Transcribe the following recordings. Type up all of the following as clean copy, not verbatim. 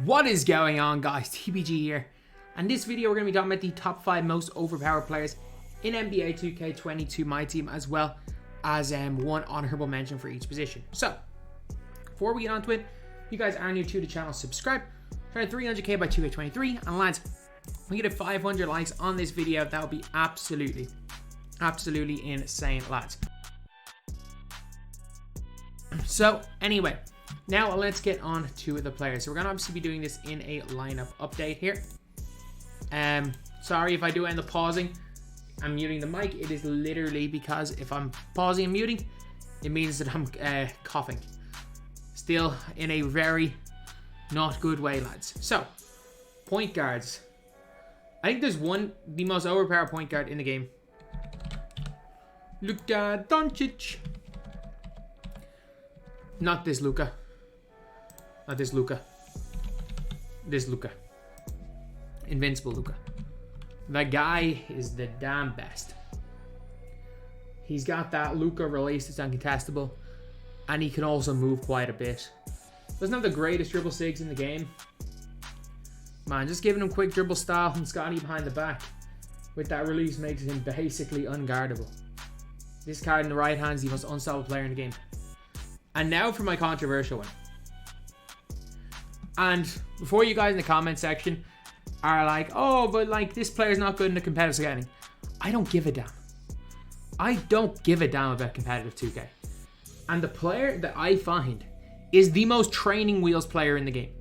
What is going on, guys? TBG here. And this video we're going to be talking about the top 5 most overpowered players in NBA 2K22 MyTEAM, as well as one honorable mention for each position. So, before we get onto it, if you guys are new to the channel, subscribe. Try 300k by 2K23, and lads, we get 500 likes on this video. That would be absolutely insane, lads. So anyway, now let's get on to the players. So we're gonna obviously be doing this in a lineup update here. Sorry if I do end up pausing and muting the mic. It is literally because if I'm pausing and muting, it means that I'm coughing. Still in a very not good way, lads. So, point guards. I think there's the most overpowered point guard in the game. Luka Doncic. Not this Luka. Not this Luka. This Luka. Invincible Luka. That guy is the damn best. He's got that Luka release that's uncontestable, and he can also move quite a bit. Doesn't have the greatest dribble sigs in the game. Man, just giving him quick dribble style and Scotty behind the back with that release makes him basically unguardable. This card in the right hand is the most unstoppable player in the game. And now for my controversial one. And before you guys in the comment section are like, oh, but like this player's not good in the competitive setting, I don't give a damn. I don't give a damn about competitive 2K. And the player that I find is the most training wheels player in the game,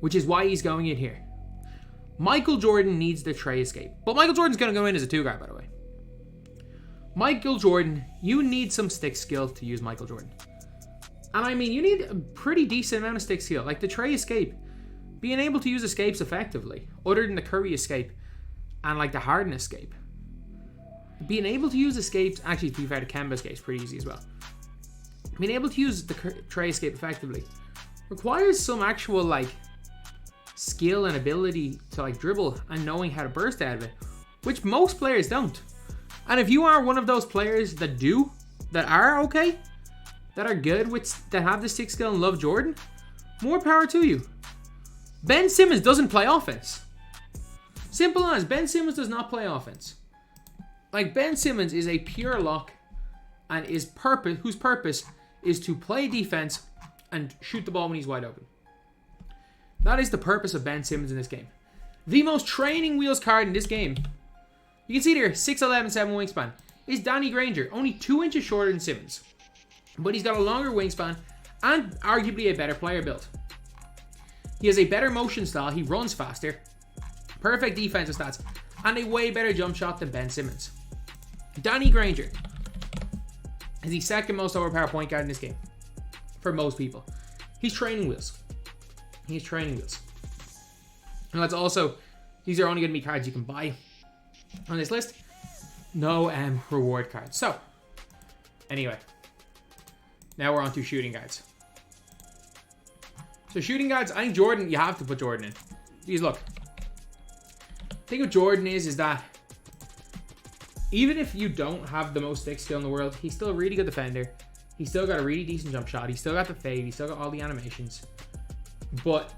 which is why he's going in here. Michael Jordan needs the tray escape. But Michael Jordan's going to go in as a 2 guy, by the way. Michael Jordan, you need some stick skill to use Michael Jordan. And I mean, you need a pretty decent amount of stick skill. Like the tray escape. Being able to use escapes effectively, other than the Curry escape and like the Harden escape. Being able to use escapes, actually to be fair, the Kemba escape's pretty easy as well. Being able to use the tray escape effectively requires some actual like skill and ability to like dribble and knowing how to burst out of it, which most players don't. And if you are one of those players that do, that are okay, that are good with, that have the stick skill and love Jordan, more power to you. Ben Simmons doesn't play offense. Simple as, Ben Simmons does not play offense. Like Ben Simmons is a pure lock and whose purpose is to play defense and shoot the ball when he's wide open. That is the purpose of Ben Simmons in this game. The most training wheels card in this game, you can see there, 6'11", 7 wingspan, is Danny Granger, only 2 inches shorter than Simmons. But he's got a longer wingspan and arguably a better player build. He has a better motion style, he runs faster, perfect defensive stats, and a way better jump shot than Ben Simmons. Danny Granger is the second most overpowered point guard in this game. For most people. He's training wheels. He's training wheels. And that's also, these are only going to be cards you can buy on this list. No reward cards. So, anyway. Now we're on to shooting guards. So shooting guards, I think Jordan, you have to put Jordan in. Geez, look. The thing with Jordan is that even if you don't have the most stick skill in the world, he's still a really good defender. He's still got a really decent jump shot. He's still got the fade. He's still got all the animations. But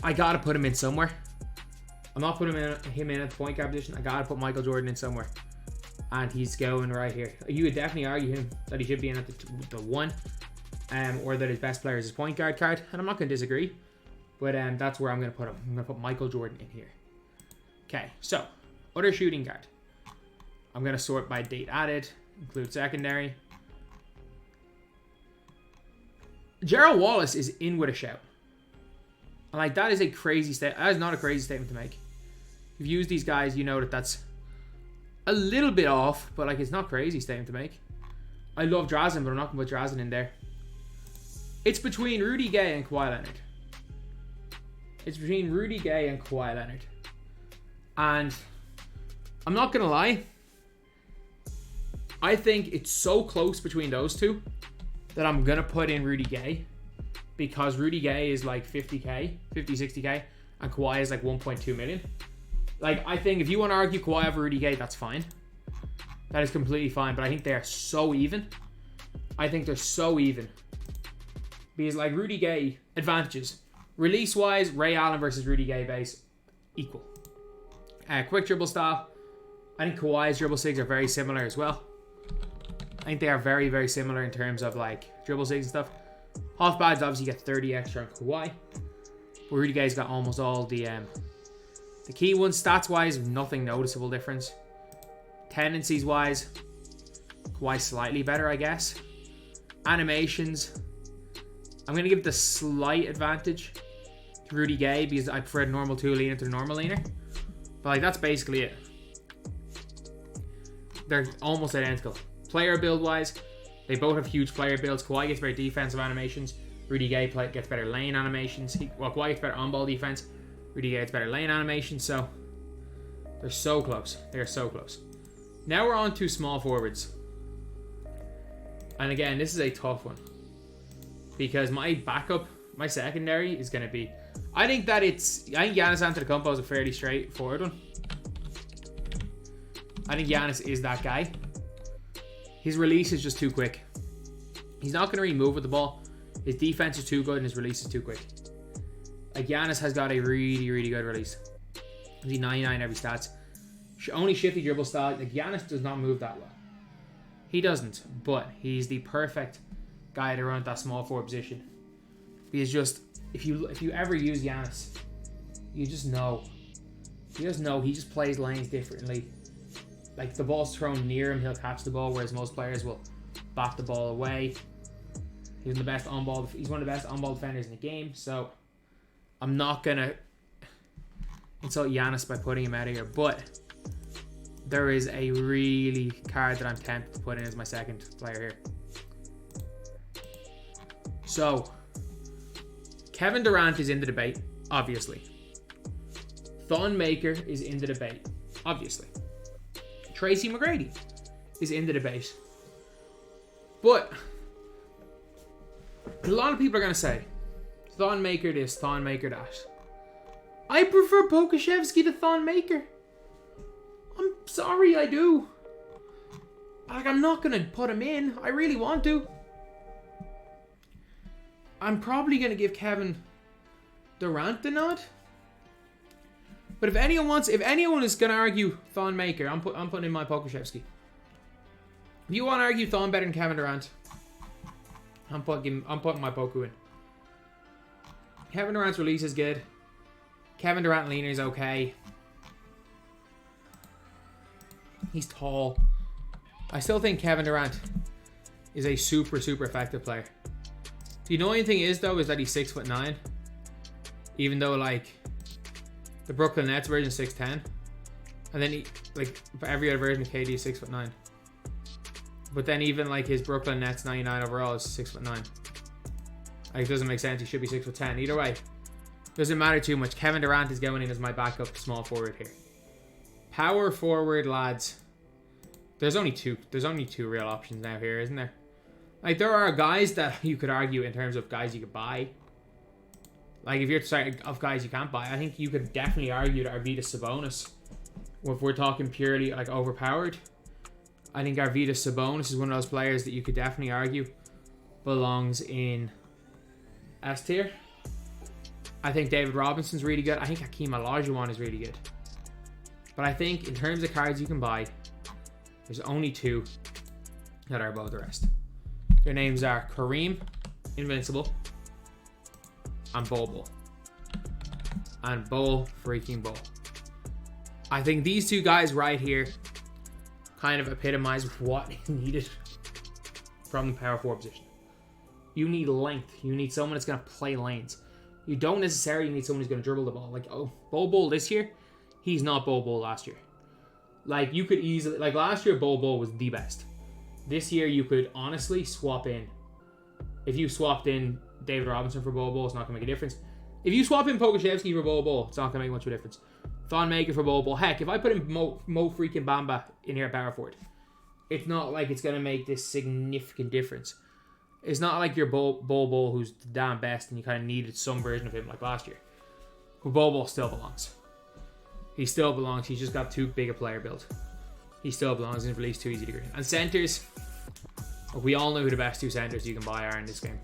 I got to put him in somewhere. I'm not putting him in at the point guard position. I got to put Michael Jordan in somewhere. And he's going right here. You would definitely argue him that he should be in at the 1. Or that his best player is his point guard card. And I'm not going to disagree. But that's where I'm going to put him. I'm going to put Michael Jordan in here. Okay, so other shooting guard. I'm going to sort by date added. Include secondary. Gerald Wallace is in with a shout. And like, that is a crazy statement. That is not a crazy statement to make. If you use these guys, you know that that's a little bit off, but like, it's not crazy statement to make. I love Drazen, but I'm not going to put Drazen in there. It's between Rudy Gay and Kawhi Leonard. It's between Rudy Gay and Kawhi Leonard. And I'm not going to lie. I think it's so close between those two that I'm going to put in Rudy Gay. Because Rudy Gay is like 50k, 60k. And Kawhi is like 1.2 million. Like, I think if you want to argue Kawhi over Rudy Gay, that's fine. That is completely fine. But I think they are so even. I think they're so even. Because like Rudy Gay, advantages. Release-wise, Ray Allen versus Rudy Gay base, equal. Quick dribble style. I think Kawhi's dribble sigs are very similar as well. I think they are very, very similar in terms of like dribble sigs and stuff. Half pads obviously get 30 extra on Kawhi. But Rudy Gay's got almost all the key ones. Stats-wise, nothing noticeable difference. Tendencies-wise, Kawhi slightly better, I guess. Animations, I'm going to give the slight advantage to Rudy Gay because I prefer the normal 2 leaner to the normal leaner. But like that's basically it. They're almost identical. Player build-wise, they both have huge player builds. Kawhi gets better defensive animations. Rudy Gay gets better lane animations. Kawhi gets better on-ball defense. Rudy Gay gets better lane animations. So they're so close. They're so close. Now we're on to small forwards. And again, this is a tough one. Because my backup, my secondary is going to be... I think Giannis Antetokounmpo is a fairly straightforward one. I think Giannis is that guy. His release is just too quick. He's not going to really move with the ball. His defense is too good and his release is too quick. Like Giannis has got a really, really good release. He's 99 every stats. Only shifty dribble style. Like Giannis does not move that well. He doesn't, but he's the perfect guy to run at that small forward position. Because just if you ever use Giannis, you just know. You just know he just plays lanes differently. Like the ball's thrown near him, he'll catch the ball, whereas most players will bat the ball away. He's one of the best on-ball defenders in the game, so I'm not gonna insult Giannis by putting him out of here, but there is a really card that I'm tempted to put in as my second player here. So, Kevin Durant is in the debate, obviously. Thon Maker is in the debate, obviously. Tracy McGrady is in the debate. But a lot of people are going to say, Thon Maker this, Thon Maker that. I prefer Pokusevski to Thon Maker. I'm sorry, I do. Like, I'm not going to put him in. I really want to. I'm probably going to give Kevin Durant the nod. But if anyone is going to argue Thon Maker, I'm putting in my Pokusevski. If you want to argue Thon better than Kevin Durant, I'm putting my Poku in. Kevin Durant's release is good. Kevin Durant leaner is okay. He's tall. I still think Kevin Durant is a super, super effective player. The annoying thing is, though, is that he's 6'9". Even though, like, the Brooklyn Nets version is 6'10". And then, every other version of KD is 6'9". But then even, like, his Brooklyn Nets 99 overall is 6'9". Like, it doesn't make sense. He should be 6'10". Either way, doesn't matter too much. Kevin Durant is going in as my backup small forward here. Power forward, lads. There's only two real options now here, isn't there? Like, there are guys that you could argue in terms of guys you could buy. Like, if you're starting of guys you can't buy, I think you could definitely argue that Arvydas Sabonis, if we're talking purely, like, overpowered, I think Arvydas Sabonis is one of those players that you could definitely argue belongs in S tier. I think David Robinson's really good. I think Hakeem Olajuwon is really good. But I think in terms of cards you can buy, there's only two that are above the rest. Their names are Kareem, Invincible, and Bol. And Bol freaking Bol. I think these two guys right here kind of epitomize what is needed from the power forward position. You need length. You need someone that's going to play lanes. You don't necessarily need someone who's going to dribble the ball. Like, Bol this year, he's not Bol last year. Like, you could easily... Like, last year, Bol was the best. This year, you could honestly swap in. If you swapped in David Robinson for Bol, it's not going to make a difference. If you swap in Pokusevski for Bol, it's not going to make much of a difference. Thon Maker for Bol. Heck, if I put in Mo freaking Bamba in here at power forward, it's not like it's going to make this significant difference. It's not like your Bol who's the damn best and you kind of needed some version of him like last year. But Bol still belongs. He still belongs. He's just got too big a player build. He still belongs. His release too easy to green. And centers, we all know who the best two centers you can buy are in this game.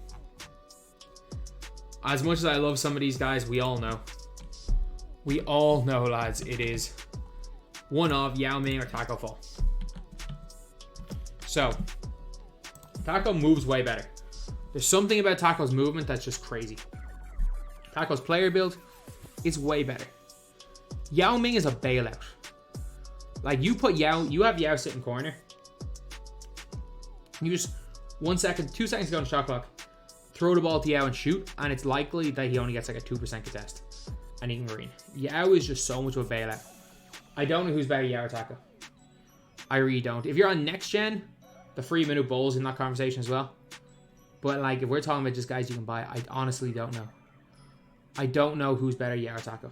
as much as I love some of these guys, we all know. We all know, lads, it is one of Yao Ming or Taco Fall. So, Taco moves way better. There's something about Taco's movement that's just crazy. Taco's player build is way better. Yao Ming is a bailout. Like, you put Yao, you have Yao sitting corner. You just 1 second, 2 seconds to go on the shot clock. Throw the ball to Yao and shoot, and it's likely that he only gets like a 2% contest. And he can green. Yao is just so much of a bailout. I don't know who's better, Yao or Taco. I really don't. If you're on next gen, the 3-minute bowl's in that conversation as well. But like, if we're talking about just guys you can buy, I honestly don't know. I don't know who's better, Yao or Taco.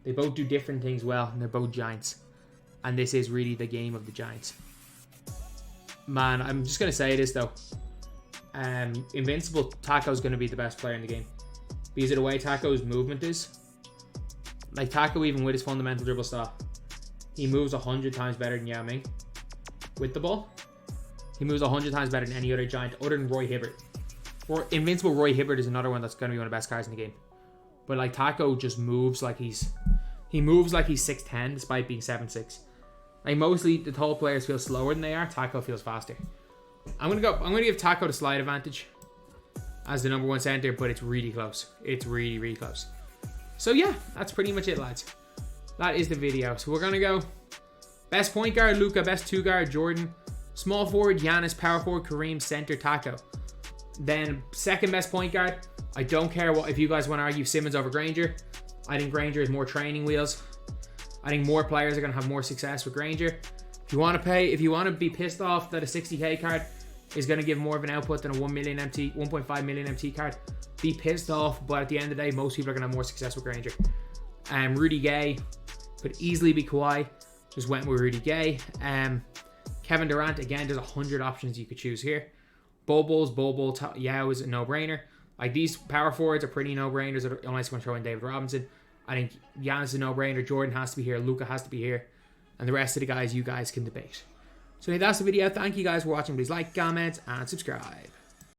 They both do different things well, and they're both giants. And this is really the game of the giants. Man, I'm just going to say this though. Invincible Taco is going to be the best player in the game. Because of the way Taco's movement is. Like, Taco, even with his fundamental dribble style, he moves 100 times better than Yao Ming with the ball. He moves 100 times better than any other giant other than Roy Hibbert. Or Invincible Roy Hibbert is another one that's going to be one of the best cards in the game. But like, Taco just moves like he moves like he's 6'10" despite being 7'6". Like, mostly the tall players feel slower than they are. Taco feels faster. I'm gonna give Taco the slight advantage as the #1 center, but it's really close. It's really, really close. So yeah, that's pretty much it, lads. That is the video. So we're gonna go best point guard, Luka. Best 2 guard, Jordan. Small forward, Giannis. Power forward, Kareem. Center, Taco. Then second best point guard, I don't care what if you guys want to argue Simmons over Granger. I think Granger is more training wheels. I think more players are going to have more success with Granger. If you want to be pissed off that a 60k card is going to give more of an output than a 1.5 million MT card, be pissed off. But at the end of the day, most people are going to have more success with Granger. Rudy Gay could easily be Kawhi. Just went with Rudy Gay. Kevin Durant, again, there's 100 options you could choose here. Bobo, Yao is a no-brainer. Like, these power forwards are pretty no-brainers unless you want to throw in David Robinson. I think Giannis is a no-brainer. Jordan has to be here. Luka has to be here. And the rest of the guys, you guys can debate. So that's the video. Thank you guys for watching. Please like, comment, and subscribe.